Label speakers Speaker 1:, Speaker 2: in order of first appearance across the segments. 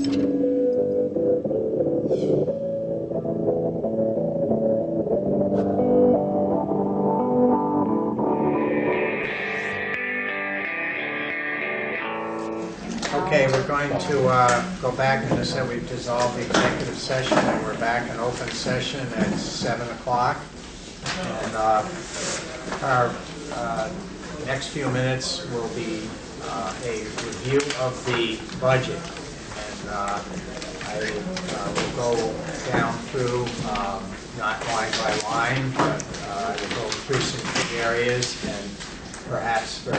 Speaker 1: Okay, we're going to go back, and I said we've dissolved the executive session, and we're back in open session at 7 o'clock. And our next few minutes will be a review of the budget. And I will go down through, not line by line, but I will go through some key areas, and perhaps for,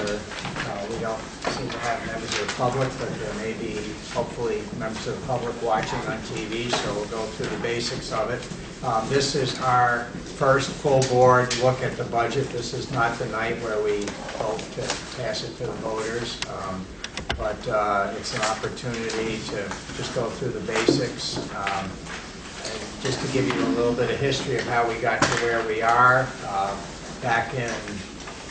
Speaker 1: we don't seem to have members of the public, but there may be, hopefully, members of the public watching on TV, so we'll go through the basics of it. This is our first full board look at the budget. This is not the night where we hope to pass it to the voters, but it's an opportunity to just go through the basics. And just to give you a little bit of history of how we got to where we are, back in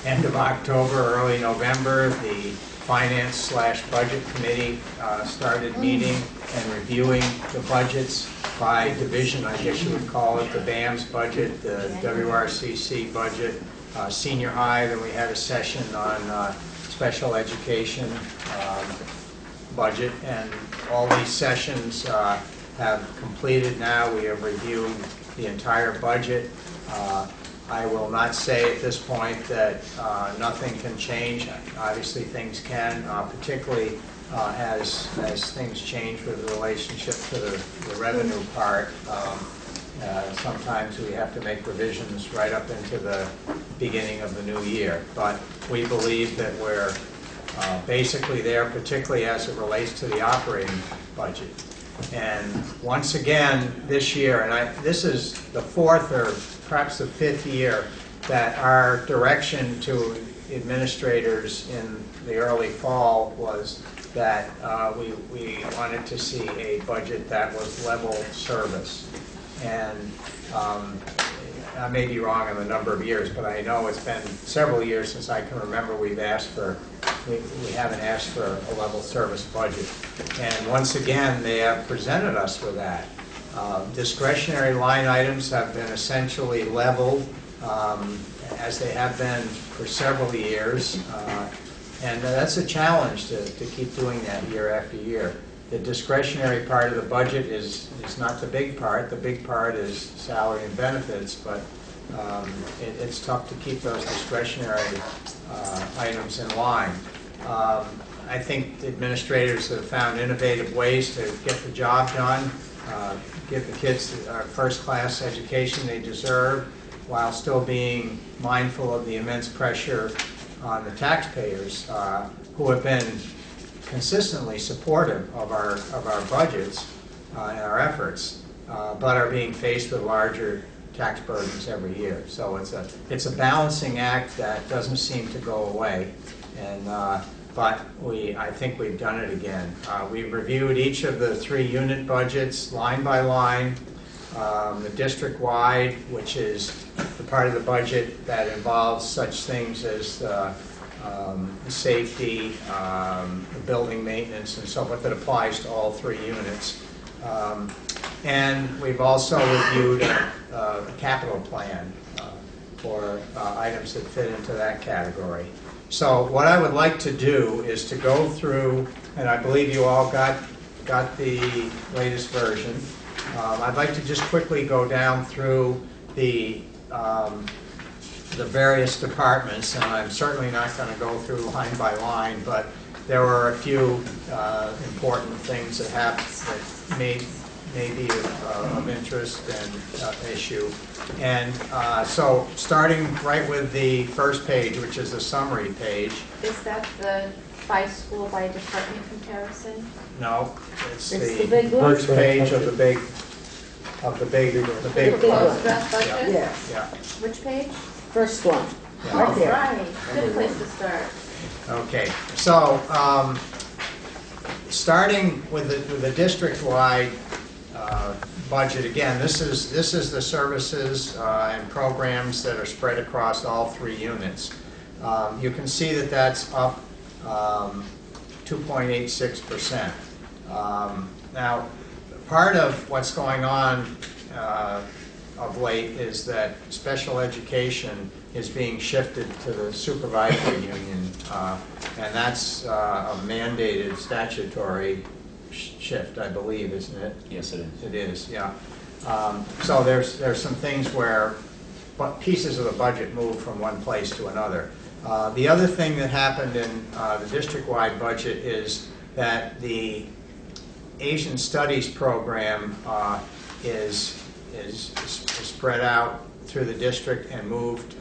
Speaker 1: end of October, early November, the Finance/Budget Committee started meeting and reviewing the budgets by division, I guess you would call it, the BAM's budget, the WRCC budget, senior high. Then we had a session on special education budget, and all these sessions have completed now. We have reviewed the entire budget. I will not say at this point that nothing can change. Obviously things can, particularly as things change with the relationship to the revenue part. Sometimes we have to make revisions right up into the beginning of the new year. But we believe that we're basically there, particularly as it relates to the operating budget. And once again, this year, and this is the fourth or perhaps the fifth year that our direction to administrators in the early fall was that we wanted to see a budget that was level service. And I may be wrong on the number of years, but I know it's been several years since I can remember we haven't asked for a level service budget. And once again, they have presented us with that. Discretionary line items have been essentially leveled, as they have been for several years. And that's a challenge to keep doing that year after year. The discretionary part of the budget is not the big part. The big part is salary and benefits, but it's tough to keep those discretionary items in line. I think the administrators have found innovative ways to get the job done, give the kids the first-class education they deserve, while still being mindful of the immense pressure on the taxpayers who have been consistently supportive of our budgets and our efforts, but are being faced with larger tax burdens every year. So it's a balancing act that doesn't seem to go away, and but I think we've done it again. We've reviewed each of the 3 unit budgets line by line. The district-wide, which is the part of the budget that involves such things as safety, building maintenance, and so forth, that applies to all 3 units. And we've also reviewed a capital plan for items that fit into that category. So what I would like to do is to go through, and I believe you all got the latest version. I'd like to just quickly go down through the various departments, and I'm certainly not going to go through line by line, but there were a few important things that may be of interest and issue. And so starting right with the first page, which is the summary page.
Speaker 2: Is that the by school, by department comparison?
Speaker 1: No, it's the
Speaker 2: big
Speaker 1: first page of the big
Speaker 2: budget?
Speaker 3: Yes.
Speaker 1: Yeah.
Speaker 2: Which page?
Speaker 3: First one.
Speaker 1: Yeah.
Speaker 3: Right there.
Speaker 2: Right. Good place to start.
Speaker 1: Okay. So starting with the district-wide budget, again, this is the services and programs that are spread across all 3 units. You can see that that's up 2.86%. Now, part of what's going on of late is that special education is being shifted to the supervisory union, and that's a mandated statutory shift, I believe, isn't it?
Speaker 4: Yes, it is.
Speaker 1: It is, yeah. So there's some things where pieces of the budget move from one place to another. The other thing that happened in the district-wide budget is that the Asian Studies program is spread out through the district and moved,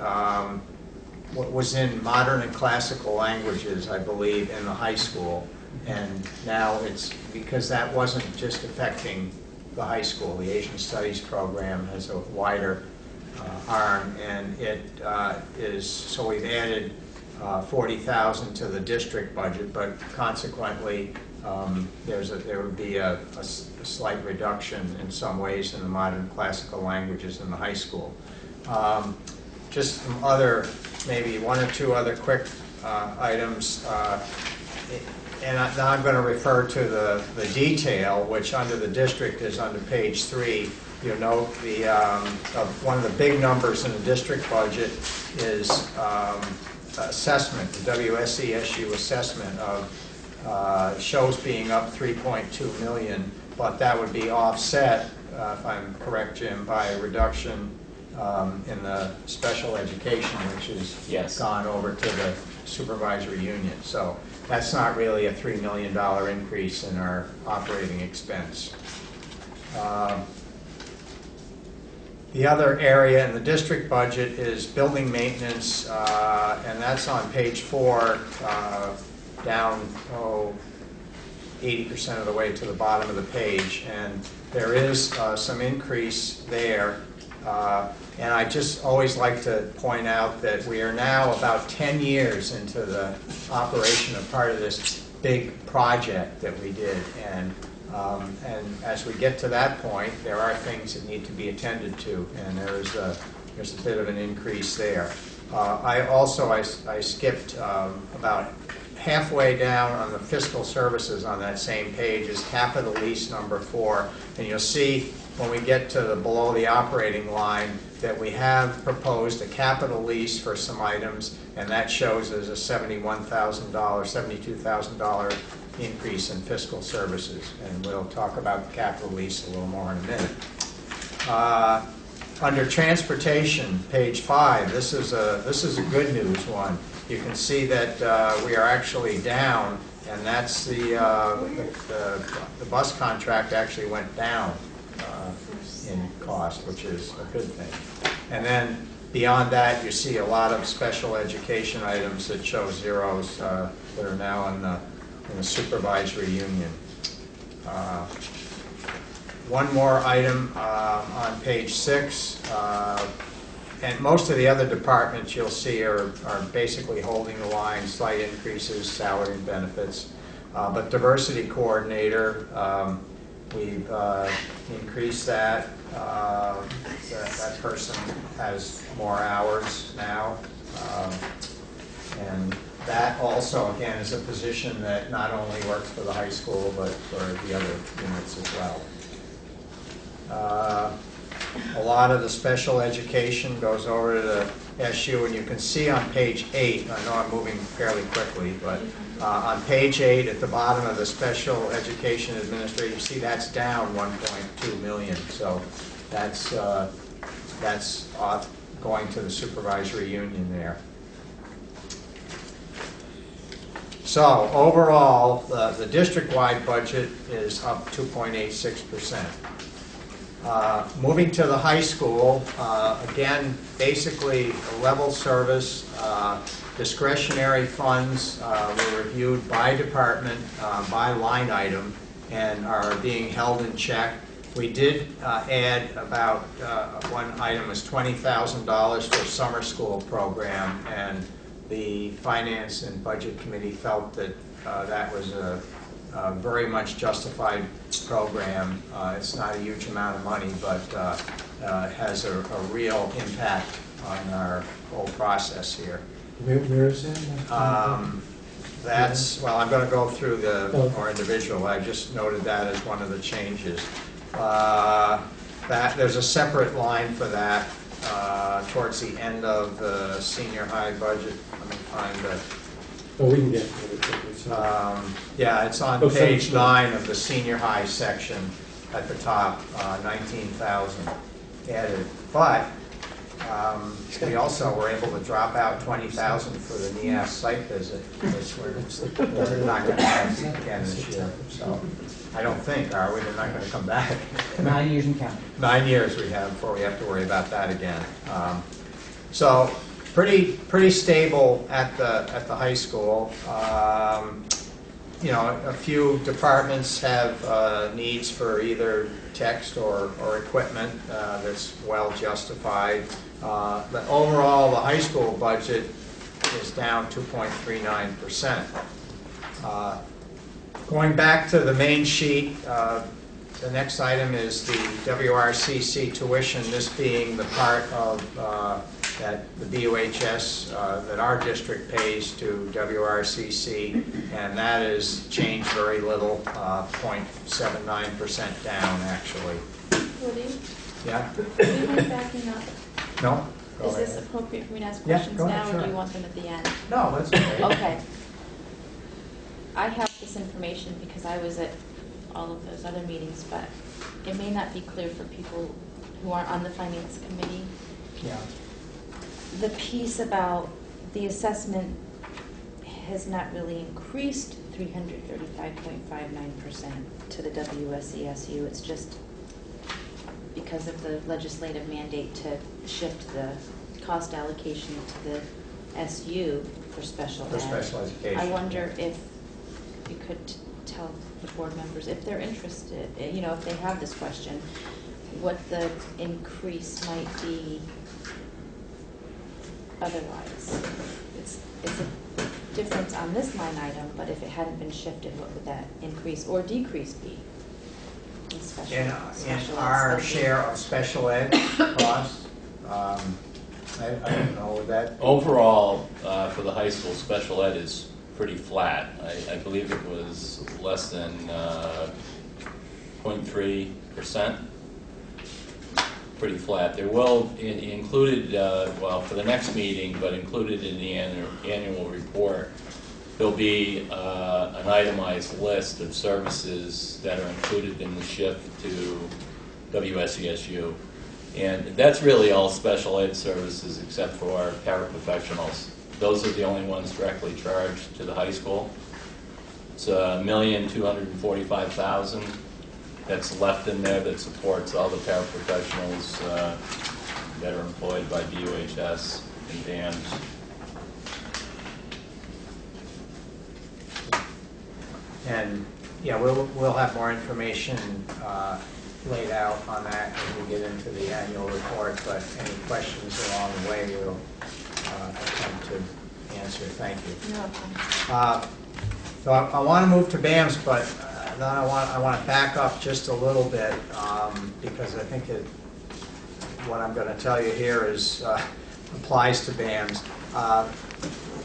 Speaker 1: what was in modern and classical languages, I believe, in the high school. And now it's, because that wasn't just affecting the high school, the Asian Studies program has a wider arm, and it is, so we've added 40,000 to the district budget, but consequently there would be a slight reduction in some ways in the modern classical languages in the high school. Just some other, maybe one or two other quick items. And now I'm going to refer to the detail, which under the district is under page 3. You'll note the one of the big numbers in the district budget is assessment, the WSESU assessment of shows being up 3.2 million, but that would be offset, if I'm correct, Jim, by a reduction in the special education, which has gone over to the supervisory union. So that's not really a $3 million increase in our operating expense. The other area in the district budget is building maintenance, and that's on page 4, down 80% of the way to the bottom of the page, and there is some increase there. And I just always like to point out that we are now about 10 years into the operation of part of this big project that we did, and as we get to that point, there are things that need to be attended to, and there's a bit of an increase there. I skipped about halfway down on the fiscal services on that same page is capital lease number 4, and you'll see when we get to below the operating line that we have proposed a capital lease for some items, and that shows as a $71,000, $72,000 increase in fiscal services, and we'll talk about the capital lease a little more in a minute. Under transportation, page 5, this is a good news one. You can see that we are actually down, and that's the bus contract actually went down in cost, which is a good thing. And then beyond that, you see a lot of special education items that show zeros that are now in the supervisory union. One more item on page 6, and most of the other departments you'll see are basically holding the line, slight increases, salary and benefits. But diversity coordinator, we've increased that. That person has more hours now. And that also, again, is a position that not only works for the high school, but for the other units as well. A lot of the special education goes over to the SU, and you can see on page 8, I know I'm moving fairly quickly, but on page 8 at the bottom of the special education administrator, you see that's down 1.2 million. So that's going to the supervisory union there. So overall, the district-wide budget is up 2.86%. Moving to the high school, again, basically level service, discretionary funds were reviewed by department, by line item, and are being held in check. We did add about, one item was $20,000 for summer school program, and the Finance and Budget Committee felt that that was a very much justified program. It's not a huge amount of money, but has a real impact on our whole process here.
Speaker 5: Where is it?
Speaker 1: that's, well, I'm going to go through the more individual. I just noted that as one of the changes. That there's a separate line for that towards the end of the senior high budget. Let me find it.
Speaker 4: Oh, we can get it.
Speaker 1: Yeah, it's on page 9 of the senior high section at the top, 19,000 added. But we also were able to drop out 20,000 for the NEAS site visit, which we're not going to have again this year. So I don't think, are we? They're not going to come back.
Speaker 5: 9 years and counting.
Speaker 1: 9 years we have before we have to worry about that again. So pretty stable at the high school. You know, a few departments have needs for either text or equipment that's well justified. But overall, the high school budget is down 2.39%. Going back to the main sheet, the next item is the WRCC tuition, this being the part of that the BUHS that our district pays to WRCC, and that is changed very little, 0.79% down actually.
Speaker 2: Woody,
Speaker 1: Yeah?
Speaker 2: do you mind backing up?
Speaker 1: No? Go
Speaker 2: Is this
Speaker 1: ahead.
Speaker 2: appropriate for me to ask
Speaker 1: Yeah,
Speaker 2: questions
Speaker 1: go ahead,
Speaker 2: now, or
Speaker 1: sure.
Speaker 2: do you want them at the end?
Speaker 1: No, that's okay.
Speaker 2: Okay. I have this information because I was at all of those other meetings, but it may not be clear for people who aren't on the finance committee.
Speaker 1: Yeah.
Speaker 2: The piece about the assessment has not really increased 335.59% to the WSESU. It's just because of the legislative mandate to shift the cost allocation to the SU for special
Speaker 1: For
Speaker 2: ed.
Speaker 1: special education.
Speaker 2: I wonder if you could tell the board members if they're interested, you know, if they have this question, what the increase might be otherwise. It's a difference on this line item, but if it hadn't been shifted, what would that increase or decrease be? In special
Speaker 1: In
Speaker 2: ed
Speaker 1: our
Speaker 2: spending?
Speaker 1: share of special ed costs, I don't know that.
Speaker 6: Overall, for the high school, special ed is pretty flat. I believe it was less than 0.3%. Pretty flat. There will, included, well, for the next meeting, but included in the annual report, there'll be an itemized list of services that are included in the shift to WSESU. And that's really all special ed services except for paraprofessionals. Those are the only ones directly charged to the high school. It's $1,245,000 that's left in there that supports all the paraprofessionals that are employed by BUHS and DAMS.
Speaker 1: And yeah, we'll have more information laid out on that as we get into the annual report, but any questions along the way we'll attempt to answer. Thank you.
Speaker 2: No.
Speaker 1: So I want to move to BAMS, but then I want to back up just a little bit because I think what I'm going to tell you here is applies to BAMS.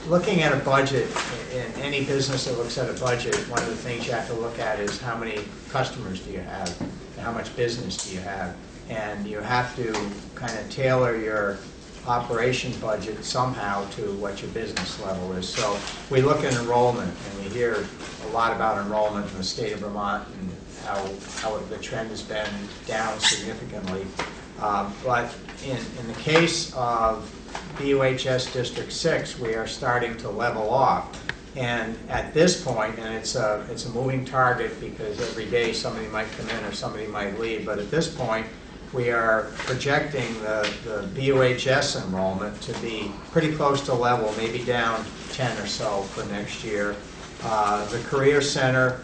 Speaker 1: Looking at a budget, in any business that looks at a budget, one of the things you have to look at is how many customers do you have, and how much business do you have, and you have to kind of tailor your operation budget somehow to what your business level is. So we look at enrollment, and we hear a lot about enrollment in the state of Vermont and how the trend has been down significantly. But in the case of BUHS District 6, we are starting to level off. And at this point, and it's a moving target because every day somebody might come in or somebody might leave, but at this point, we are projecting the BUHS enrollment to be pretty close to level, maybe down 10 or so for next year. The Career Center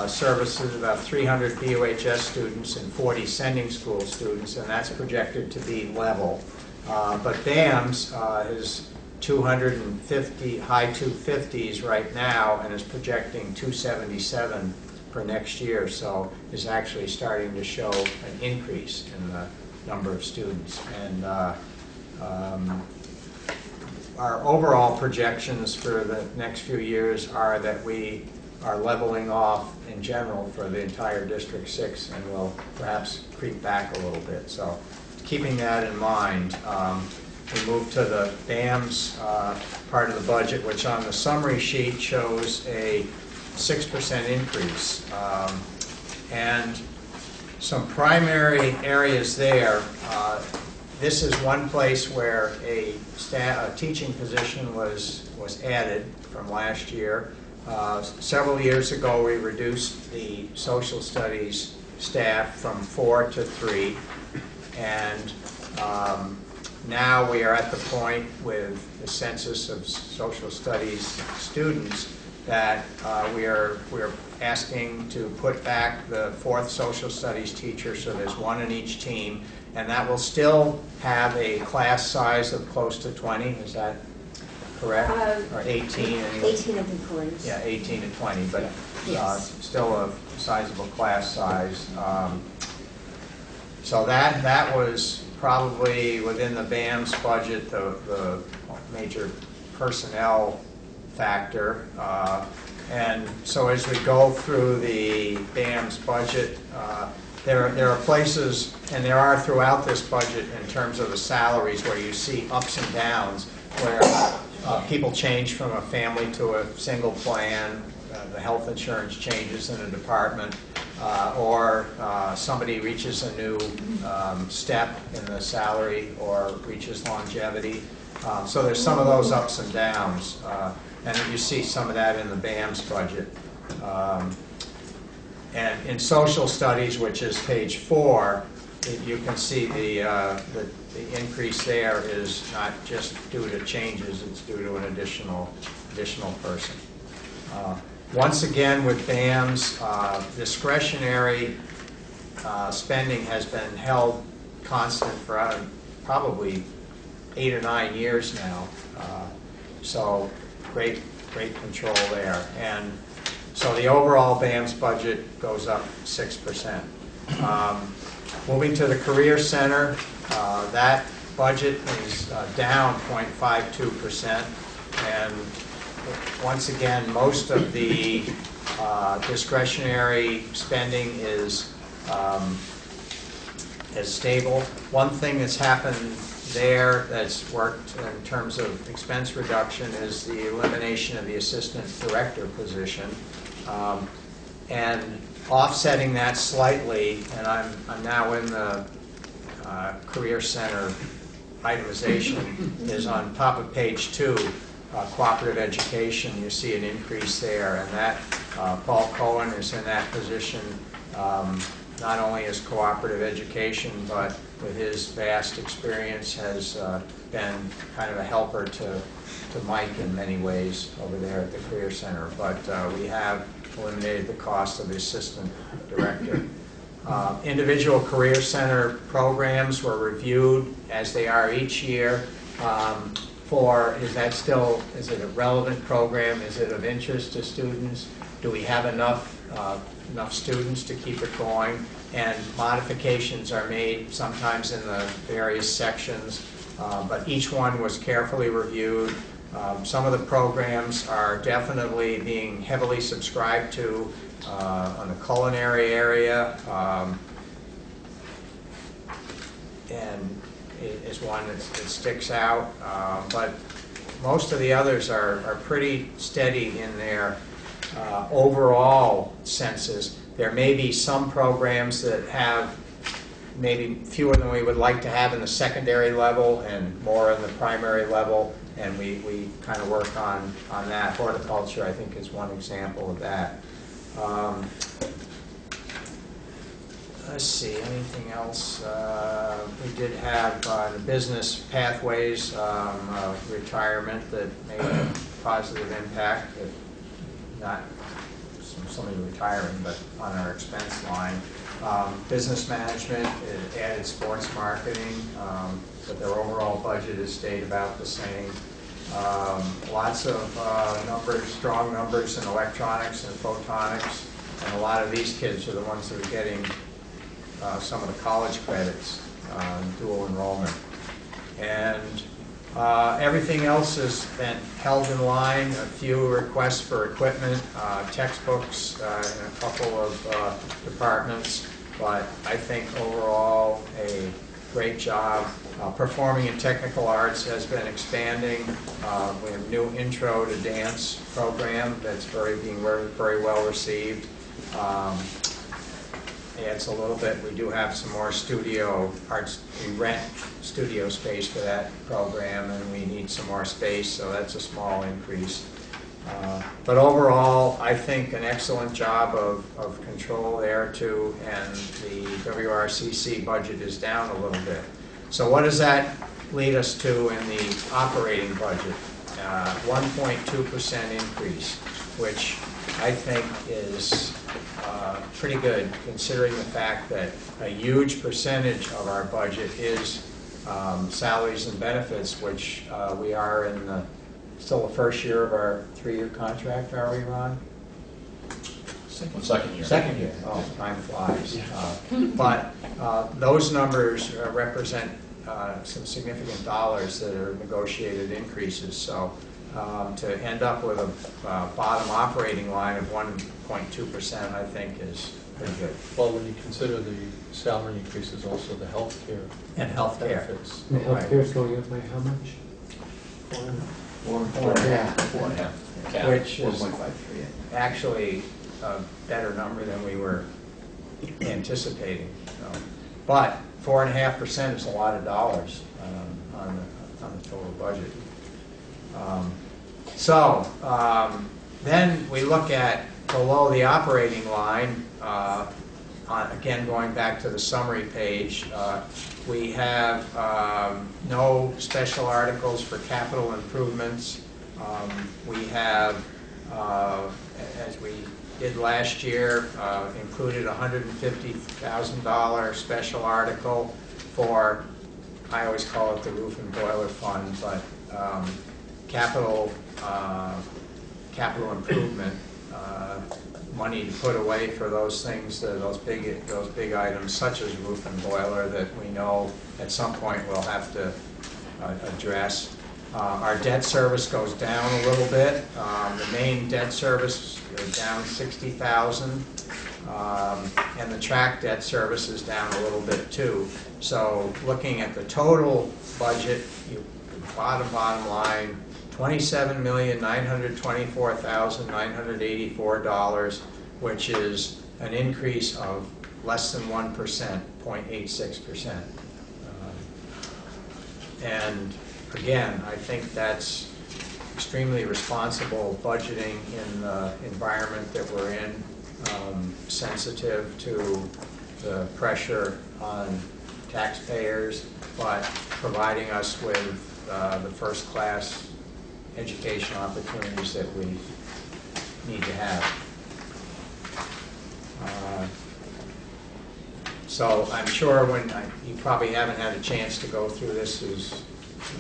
Speaker 1: services about 300 BUHS students and 40 sending school students, and that's projected to be level. But BAMS is 250, high 250s right now, and is projecting 277 for next year, so is actually starting to show an increase in the number of students. And our overall projections for the next few years are that we are leveling off in general for the entire District 6, and will perhaps creep back a little bit. So keeping that in mind, we move to the BAMS part of the budget, which on the summary sheet shows a 6% increase. And some primary areas there. This is one place where a teaching position was added from last year. Several years ago, we reduced the social studies staff from 4 to 3, and now we are at the point with the census of social studies students that we're asking to put back the 4th social studies teacher, so there's 1 in each team, and that will still have a class size of close to 20. Is that correct? Or 18 anyway?
Speaker 2: 18 of employees.
Speaker 1: Yeah, 18 to 20, but
Speaker 2: Yes.
Speaker 1: still a sizable class size. So that was probably within the BAMS budget, the major personnel factor. And so as we go through the BAMS budget, there are places, and there are throughout this budget in terms of the salaries, where you see ups and downs, where people change from a family to a single plan, the health insurance changes in a department, or somebody reaches a new step in the salary or reaches longevity. So there's some of those ups and downs, and you see some of that in the BAMS budget. And in social studies, which is page 4, you can see the increase there is not just due to changes, it's due to an additional person. Once again, with BAMS, discretionary spending has been held constant for probably 8 or 9 years now. So great control there. And so the overall BAMS budget goes up 6%. Moving to the Career Center, that budget is down 0.52%. And once again, most of the discretionary spending is stable. One thing that's happened there that's worked in terms of expense reduction is the elimination of the assistant director position. And offsetting that slightly, and I'm now in the Career Center itemization, is on top of page 2, cooperative education. You see an increase there, and that Paul Cohen is in that position, not only as cooperative education, but with his vast experience has been kind of a helper to Mike in many ways over there at the Career Center. But we have eliminated the cost of the assistant director. Individual Career Center programs were reviewed, as they are each year, is it a relevant program? Is it of interest to students? Do we have enough students to keep it going? And modifications are made sometimes in the various sections, but each one was carefully reviewed. Some of the programs are definitely being heavily subscribed to on the culinary area, and is one that sticks out. But most of the others are pretty steady in their overall census. There may be some programs that have maybe fewer than we would like to have in the secondary level and more in the primary level, and we kind of work on that. Horticulture, I think, is one example of that. Let's see, anything else? We did have the business pathways retirement that made a positive impact, not somebody retiring, but on our expense line. Business management added sports marketing, but their overall budget has stayed about the same. Lots of numbers, strong numbers in electronics and photonics, and a lot of these kids are the ones that are getting some of the college credits, dual enrollment. And Everything else has been held in line, a few requests for equipment, textbooks in a couple of departments, but I think overall a great job. Performing in technical arts has been expanding. We have a new intro to dance program that's being very well received. Adds a little bit. We do have some more studio arts. We rent studio space for that program, and we need some more space, so that's a small increase. But overall, I think an excellent job of control there too, and the WRCC budget is down a little bit. So what does that lead us to in the operating budget? 1.2% increase, which I think is pretty good, considering the fact that a huge percentage of our budget is salaries and benefits, which we are in still the first year of our 3-year contract, are we, Ron?
Speaker 6: Second year.
Speaker 1: Second year. Oh, time flies. But those numbers represent some significant dollars that are negotiated increases. So to end up with a bottom operating line of 1.2%, I think is pretty good.
Speaker 4: Well, when you consider the salary increases, also the health care
Speaker 1: And health care.
Speaker 4: benefits.
Speaker 5: The healthcare's going up by how much?
Speaker 6: 4.5. Cap.
Speaker 1: Which is actually a better number than we were anticipating. So. But 4.5% is a lot of dollars on the total budget. Then we look at below the operating line, again going back to the summary page, we have no special articles for capital improvements. We have, as we did last year, included a $150,000 special article for, I always call it the roof and boiler fund, but capital improvement money to put away for those things, those big items such as roof and boiler that we know at some point we'll have to address. Our debt service goes down a little bit. The main debt service is down $60,000, and the track debt service is down a little bit too. So looking at the total budget, bottom line, $27,924,984, which is an increase of less than 1%, 0.86%. And again, I think that's extremely responsible budgeting in the environment that we're in, sensitive to the pressure on taxpayers, but providing us with the first-class education opportunities that we need to have. So I'm sure you probably haven't had a chance to go through this, as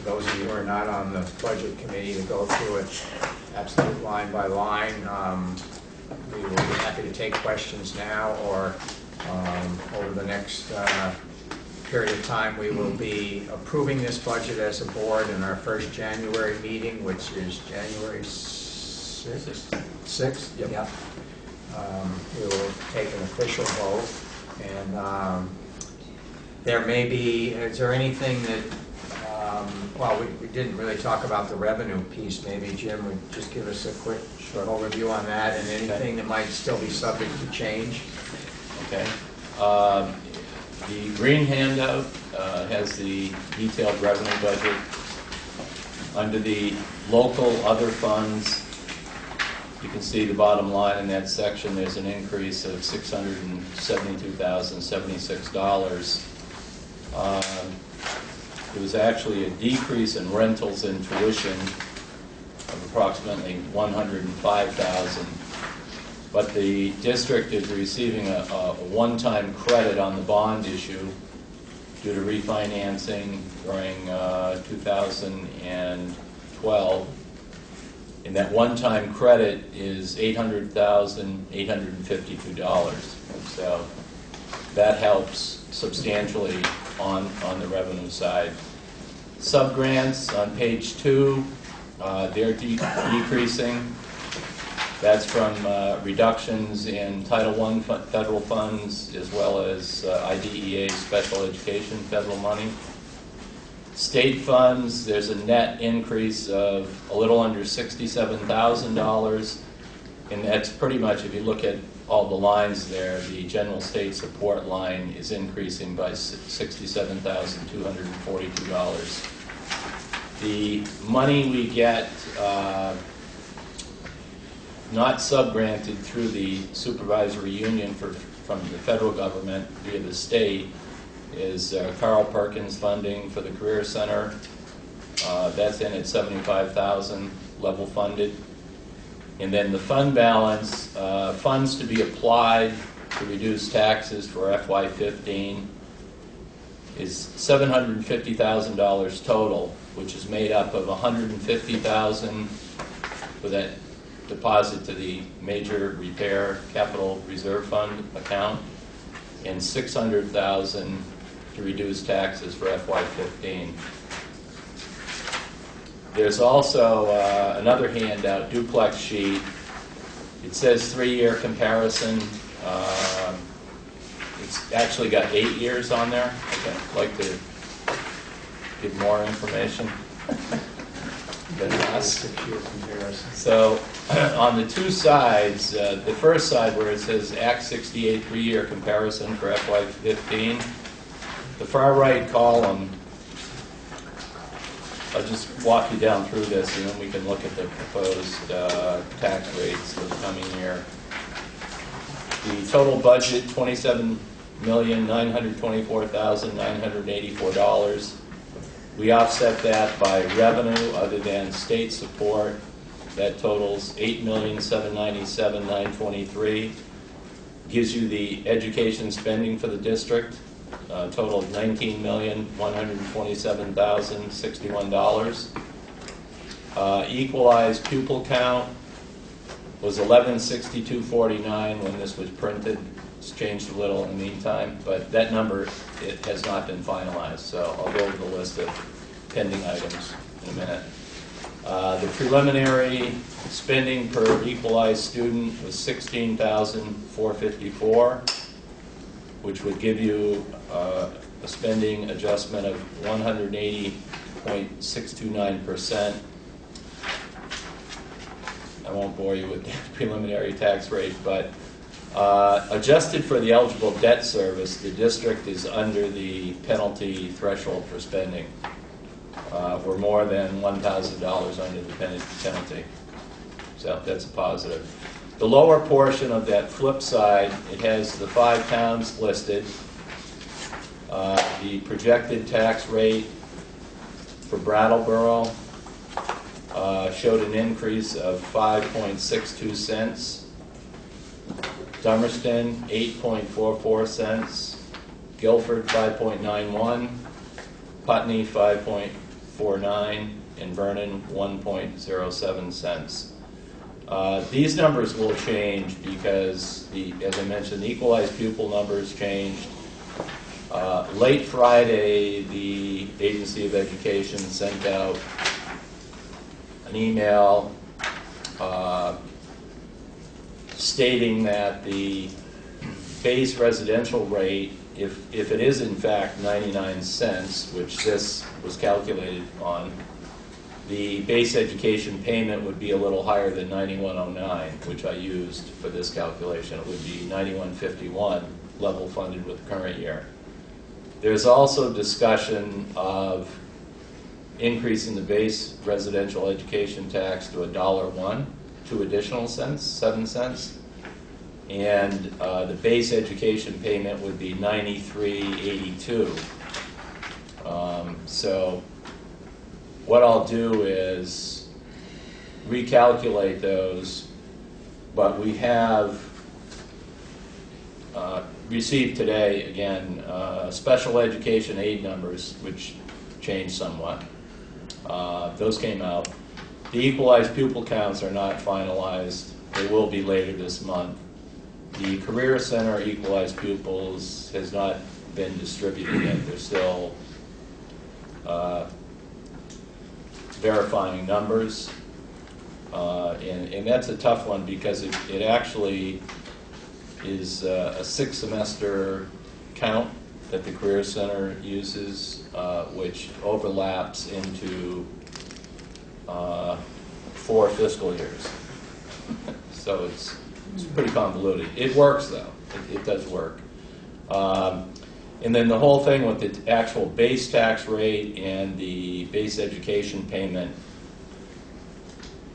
Speaker 1: those of you who are not on the budget committee, to go through it absolute line by line. We will be happy to take questions now or over the next period of time. We will be approving this budget as a board in our first January meeting, which is January 6th.
Speaker 4: Yep.
Speaker 1: Yeah. We will take an official vote, and there may be, is there anything that, well, we didn't really talk about the revenue piece. Maybe Jim would just give us a quick overview on that, and anything that might still be subject to change.
Speaker 6: Okay. The green handout has the detailed revenue budget. Under the local other funds, you can see the bottom line in that section. There's an increase of $672,076. There was actually a decrease in rentals and tuition of approximately $105,000. But the district is receiving a one-time credit on the bond issue due to refinancing during 2012. And that one-time credit is $800,852. So that helps substantially on the revenue side. Subgrants on page 2, they're decreasing. That's from reductions in Title I federal funds as well as IDEA special education federal money. State funds, there's a net increase of a little under $67,000, and that's pretty much, if you look at all the lines there, the general state support line is increasing by $67,242. The money we get not subgranted through the supervisory union from the federal government via the state is Carl Perkins funding for the Career Center. That's in at $75,000 level funded. And then the fund balance, funds to be applied to reduce taxes for FY15 is $750,000 total, which is made up of $150,000 for that deposit to the Major Repair Capital Reserve Fund account and $600,000 to reduce taxes for FY15. There's also another handout, duplex sheet. It says 3-year comparison. It's actually got 8 years on there. I'd like to give more information than us.
Speaker 1: 6-year comparison.
Speaker 6: So on the two sides, the first side where it says Act 68 3-year comparison for FY15, the far right column, I'll just walk you down through this and then we can look at the proposed tax rates for the coming year. The total budget, $27,924,984. We offset that by revenue other than state support. That totals $8,797,923. Gives you the education spending for the district. Total of $19,127,061. Equalized pupil count was 1162.49 when this was printed. It's changed a little in the meantime, but that number, it has not been finalized. So I'll go over the list of pending items in a minute. The preliminary spending per equalized student was $16,454, which would give you a spending adjustment of 180.629%. I won't bore you with the preliminary tax rate, but adjusted for the eligible debt service, the district is under the penalty threshold for spending. We're more than $1,000 under the penalty. So that's a positive. The lower portion of that flip side, it has the 5 towns listed. The projected tax rate for Brattleboro showed an increase of 5.62 cents. Dummerston, 8.44 cents. Guilford, 5.91. Putney, 5.49. And Vernon, 1.07 cents. These numbers will change because, as I mentioned, the equalized pupil numbers changed. Late Friday, the Agency of Education sent out an email stating that the base residential rate, if it is in fact 99 cents, which this was calculated on, the base education payment would be a little higher than 9109, which I used for this calculation. It would be 9151, level funded with the current year. There's also discussion of increasing the base residential education tax to $1.01, 2 additional cents, 7 cents. And the base education payment would be $93.82. So what I'll do is recalculate those, but we have received today, again, special education aid numbers, which changed somewhat. Those came out. The equalized pupil counts are not finalized. They will be later this month. The Career Center equalized pupils has not been distributed yet. They're still verifying numbers. And that's a tough one because it actually is a 6-semester count that the Career Center uses, which overlaps into 4 fiscal years. So it's pretty convoluted. It works though. It does work. And then the whole thing with the actual base tax rate and the base education payment,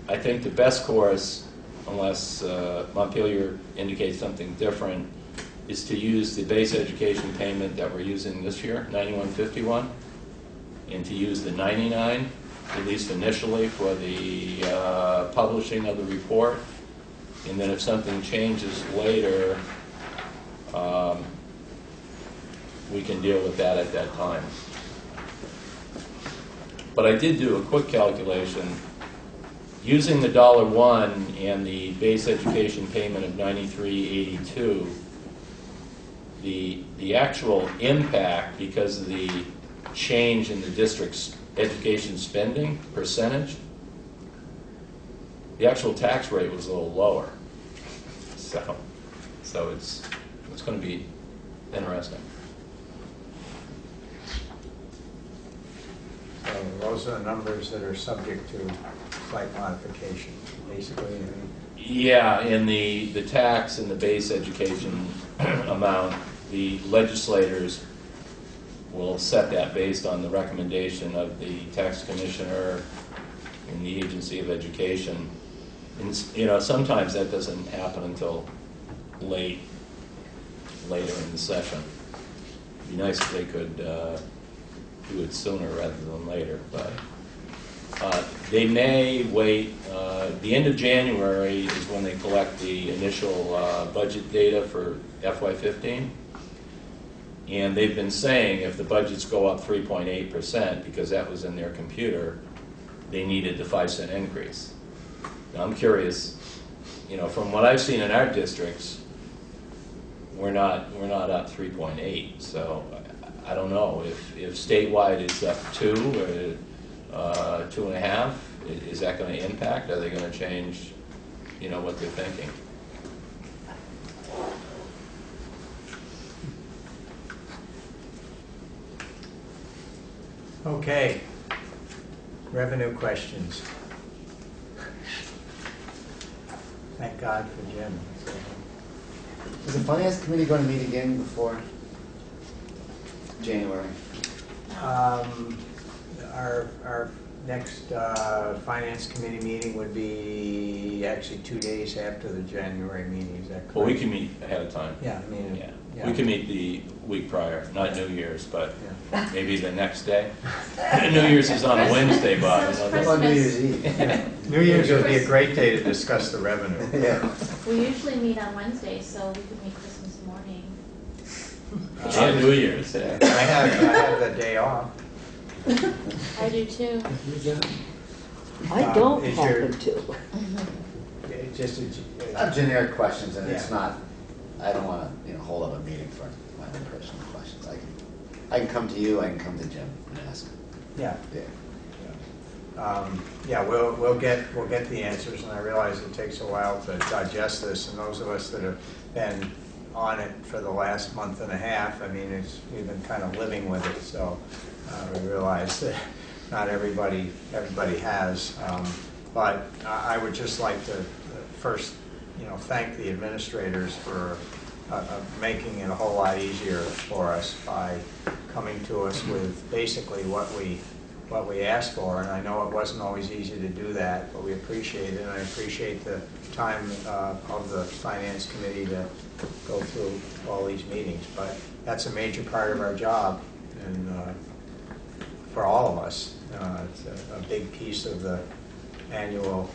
Speaker 6: I think the best course, unless Montpelier indicates something different, is to use the base education payment that we're using this year, 9151, and to use the 99, at least initially, for the publishing of the report. And then if something changes later, we can deal with that at that time. But I did do a quick calculation. Using the $1 and the base education payment of $93.82, the actual impact, because of the change in the district's education spending percentage, the actual tax rate was a little lower. So it's going to be interesting.
Speaker 1: So those are the numbers that are subject to slight modification, basically.
Speaker 6: Yeah, in the tax and the base education amount, the legislators will set that based on the recommendation of the tax commissioner and the Agency of Education. And, sometimes that doesn't happen until later in the session. It'd be nice if they could do it sooner rather than later, but they may wait. The end of January is when they collect the initial budget data for FY15. And they've been saying if the budgets go up 3.8%, because that was in their computer, they needed the 5-cent increase. Now I'm curious, from what I've seen in our districts, we're not up 3.8. So I don't know if statewide it's up 2 or 2.5. Is that going to impact? Are they going to change, what they're thinking?
Speaker 1: Okay, revenue questions. Thank God for Jim.
Speaker 7: Is the Finance Committee going to meet again before January?
Speaker 1: Our next Finance Committee meeting would be actually 2 days after the January meeting, is that correct?
Speaker 6: Well, we can meet ahead of time.
Speaker 1: Yeah,
Speaker 6: We can meet the week prior, not New Year's, but
Speaker 1: Yeah.
Speaker 6: maybe the next day. New Year's is on a Wednesday, Bob.
Speaker 7: What about New Year's Eve?
Speaker 1: New Year's would be a great day to discuss the revenue.
Speaker 7: Yeah.
Speaker 8: We usually meet on Wednesdays, so we could meet Christmas morning.
Speaker 6: And New Year's, yeah.
Speaker 1: I have the day off.
Speaker 8: I do too.
Speaker 3: I don't
Speaker 1: Is your-
Speaker 3: happen to.
Speaker 1: It's just
Speaker 7: Generic questions, and it's
Speaker 1: Yeah.
Speaker 7: not. I don't want to, hold up a meeting for my own personal questions. I can come to you. I can come to Jim and ask.
Speaker 1: yeah.
Speaker 7: Yeah.
Speaker 1: We'll get the answers, and I realize it takes a while to digest this, and those of us that have been on it for the last month and a half, I mean, we've been kind of living with it, so we realize that not everybody has. But I would just like to first, thank the administrators for making it a whole lot easier for us by coming to us with basically what we asked for. And I know it wasn't always easy to do that, but we appreciate it. And I appreciate the time of the Finance Committee to go through all these meetings. But that's a major part of our job, and for all of us, it's a big piece of the annual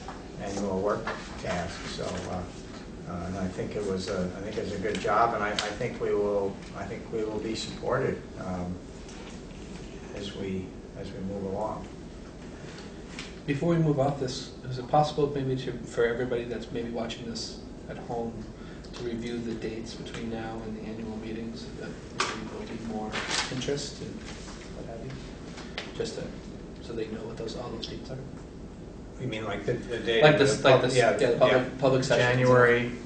Speaker 1: work task. So, and I think it was a good job, and I think we will be supported as we move along.
Speaker 9: Before we move off this, is it possible maybe for everybody that's maybe watching this at home to review the dates between now and the annual meetings so that maybe there'll be more interest and what have you? Just to so they know what all those dates are.
Speaker 1: You mean like the date?
Speaker 9: Like
Speaker 1: of
Speaker 9: this,
Speaker 1: the
Speaker 9: like
Speaker 1: pub-
Speaker 9: this,
Speaker 1: yeah,
Speaker 9: yeah, the public session.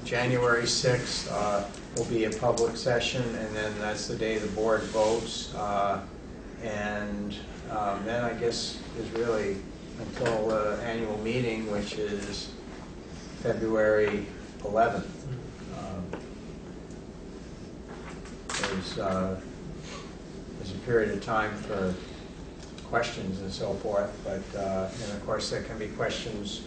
Speaker 1: January 6th will be a public session, and then that's the day the board votes. And then I guess is really until the annual meeting, which is February 11th. There's a period of time for questions and so forth, but and of course there can be questions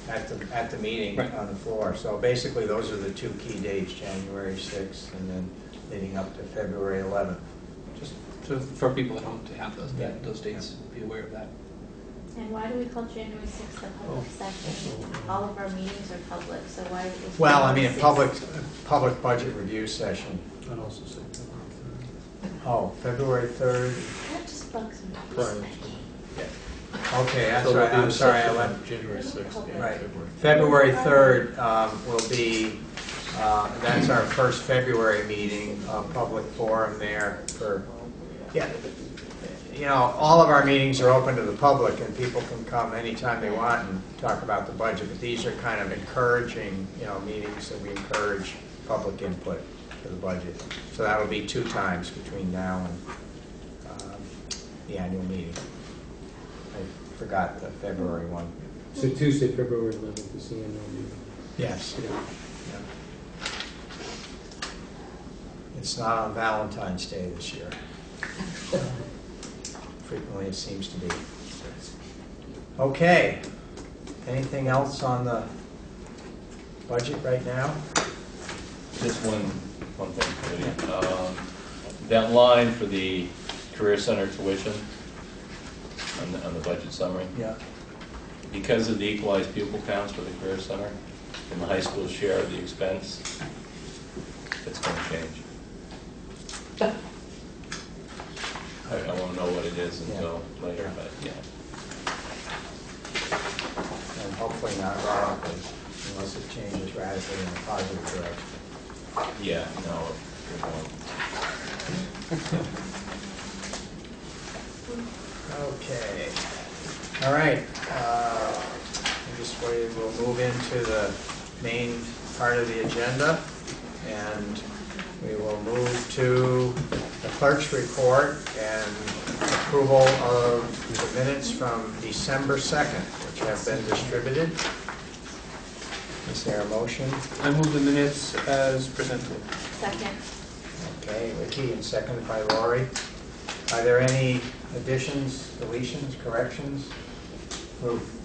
Speaker 1: at the meeting
Speaker 9: Right.
Speaker 1: on the floor. So basically those are the two key dates, January 6th and then leading up to February 11th.
Speaker 9: Just for people at home to have
Speaker 1: Yeah.
Speaker 9: those dates, be aware of that.
Speaker 8: And why do we call January 6th a public session? All of our meetings are public, so why is
Speaker 1: Well, I mean, a
Speaker 8: January 6th?
Speaker 1: public budget review session.
Speaker 4: I'd also say
Speaker 1: Oh, February 3rd.
Speaker 8: That just bugs me.
Speaker 4: Prior.
Speaker 1: Okay, that's
Speaker 4: So
Speaker 1: right,
Speaker 4: it'll be
Speaker 1: I'm
Speaker 4: the
Speaker 1: sorry, I
Speaker 4: session
Speaker 1: went.
Speaker 4: on January 6th and
Speaker 1: Right.
Speaker 4: February.
Speaker 1: February 3rd will be, that's our first February meeting, public forum there for, yeah. You know, all of our meetings are open to the public and people can come anytime they want and talk about the budget, but these are kind of encouraging, meetings that we encourage public input for the budget. So that'll be 2 times between now and the annual meeting. I forgot the February one.
Speaker 5: So Tuesday, February 11th is the annual meeting.
Speaker 1: Yes. Yeah. It's not on Valentine's Day this year. Frequently it seems to be. Okay. Anything else on the budget right now?
Speaker 6: Just one thing, that line for the Career Center tuition on the budget summary,
Speaker 1: Yeah.
Speaker 6: because of the equalized pupil counts for the Career Center and the high school share of the expense, it's going to change. I won't know what it is until later, but yeah.
Speaker 1: And hopefully not radically, unless it changes radically in a positive direction.
Speaker 6: Yeah, no, it won't.
Speaker 1: Okay. All right. We'll move into the main part of the agenda, and we will move to the clerk's report and approval of the minutes from December 2nd, which have been distributed. Is there a motion?
Speaker 9: I move the minutes as presented.
Speaker 8: Second.
Speaker 1: Okay, Ricky, and seconded by Lori. Are there any additions, deletions, corrections? Ruth?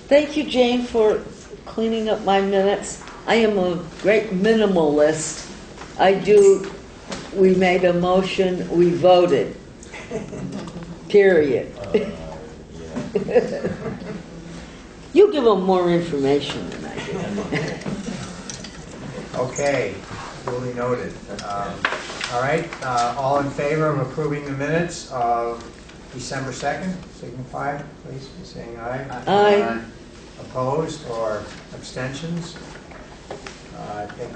Speaker 3: Thank you, Jane, for cleaning up my minutes. I am a great minimalist. We made a motion, we voted. Period. You give them more information than I do.
Speaker 1: Okay, duly noted. All right, all in favor of approving the minutes of December 2nd, signify, please, by saying aye.
Speaker 3: Aye.
Speaker 1: Opposed or abstentions? I think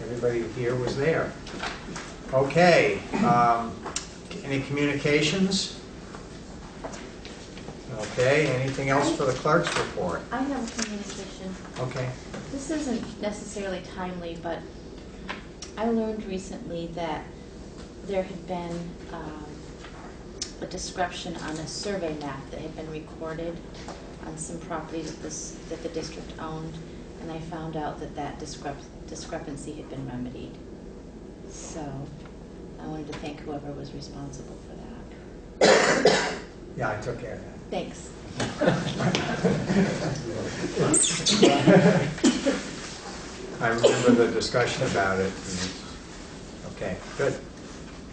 Speaker 1: everybody here was there. Okay, any communications? Okay, anything else for the clerk's report?
Speaker 8: I have a communication.
Speaker 1: Okay.
Speaker 8: This isn't necessarily timely, but I learned recently that there had been a discrepancy on a survey map that had been recorded on some properties that the district owned, and I found out that discrepancy had been remedied. So I wanted to thank whoever was responsible for that.
Speaker 1: Yeah, I took care of that.
Speaker 8: Thanks.
Speaker 1: I remember the discussion about it. Okay, good.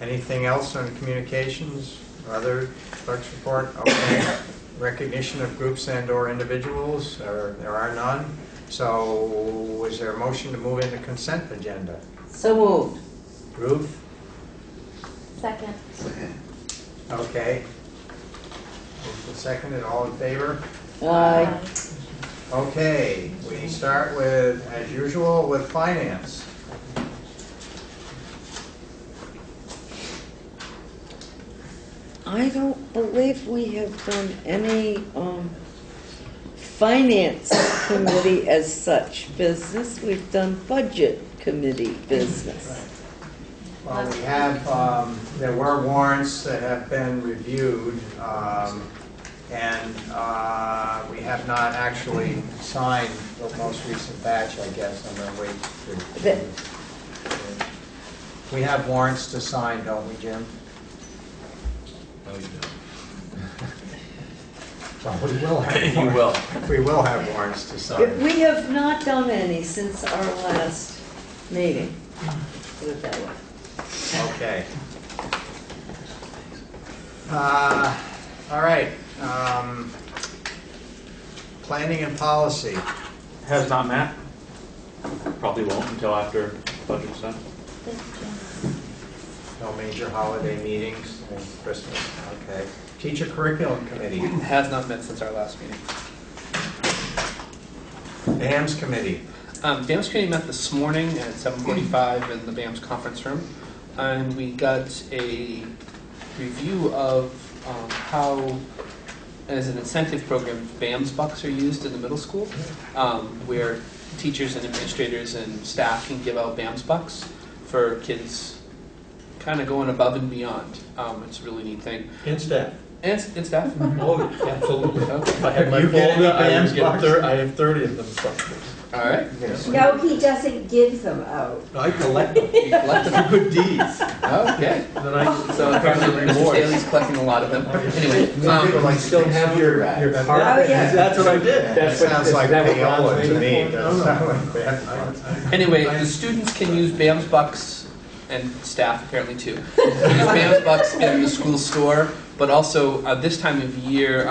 Speaker 1: Anything else on communications or other clerk's report? Okay. Recognition of groups and/or individuals, there are none. So is there a motion to move into consent agenda?
Speaker 3: So moved.
Speaker 1: Ruth?
Speaker 8: Second.
Speaker 1: Okay. Moved and seconded, all in favor?
Speaker 3: Aye.
Speaker 1: Okay, we start with, as usual, with finance.
Speaker 3: I don't believe we have done any finance committee as such business. We've done budget committee business.
Speaker 1: Well, we have, there were warrants that have been reviewed, and we have not actually signed the most recent batch, I guess. I'm going to wait for...
Speaker 3: The-
Speaker 1: We have warrants to sign, don't we, Jim?
Speaker 4: No, you don't.
Speaker 1: Well, we will have
Speaker 6: You
Speaker 1: warrants.
Speaker 6: will.
Speaker 1: We will have warrants to sign.
Speaker 3: We have not done any since our last meeting, put it that way.
Speaker 1: Okay. All right. Planning and policy.
Speaker 10: Has not met. Probably won't until after budget's done.
Speaker 8: Thank you, Jim.
Speaker 1: No major holiday meetings, and Christmas. Okay. Teacher Curriculum Committee.
Speaker 9: Has not met since our last meeting.
Speaker 1: BAMS Committee.
Speaker 9: BAMS committee met this morning at 7:45 in the BAMS conference room, and we got a review of how, as an incentive program, BAMS bucks are used in the middle school, where teachers and administrators and staff can give out BAMS bucks for kids kind of going above and beyond. It's a really neat thing.
Speaker 4: And staff.
Speaker 9: And staff?
Speaker 4: Oh, absolutely.
Speaker 9: Okay.
Speaker 4: If I had my
Speaker 1: You get any
Speaker 4: folder, I
Speaker 1: BAMS
Speaker 4: would get
Speaker 1: bucks?
Speaker 4: I have 30 of them structured.
Speaker 9: All right.
Speaker 1: Yes.
Speaker 11: No, he doesn't give them out.
Speaker 4: I collect them.
Speaker 9: You collect them.
Speaker 4: For good deeds.
Speaker 9: Okay.
Speaker 4: Then I,
Speaker 9: So apparently Mr. Staley's collecting a lot of them. Anyway,
Speaker 7: People like to
Speaker 5: Still
Speaker 7: take
Speaker 5: have your
Speaker 7: screw
Speaker 5: card.
Speaker 11: Oh, yeah.
Speaker 4: that's what I did.
Speaker 1: That sounds like
Speaker 5: that what
Speaker 1: payola
Speaker 5: Ron's
Speaker 1: to me.
Speaker 5: waiting
Speaker 1: It
Speaker 5: for?
Speaker 1: doesn't sound like bad.
Speaker 9: anyway, the students can use BAMS bucks, and staff apparently too, can use BAMS bucks in the school store, but also this time of year,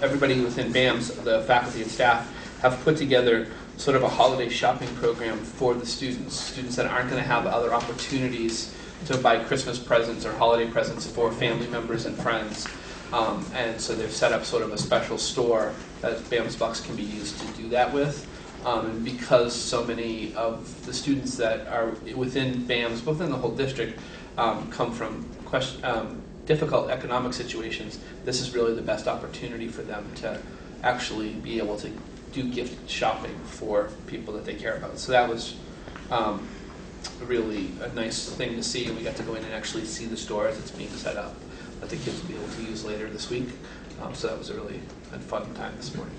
Speaker 9: everybody within BAMS, the faculty and staff, have put together sort of a holiday shopping program for the students that aren't going to have other opportunities to buy Christmas presents or holiday presents for family members and friends. And so they've set up sort of a special store that BAMS bucks can be used to do that with. And because so many of the students that are within BAMS, both in the whole district, come from difficult economic situations, this is really the best opportunity for them to actually be able to do gift shopping for people that they care about. So that was really a nice thing to see, and we got to go in and actually see the store as it's being set up that the kids will be able to use later this week. So that was a really fun time this morning.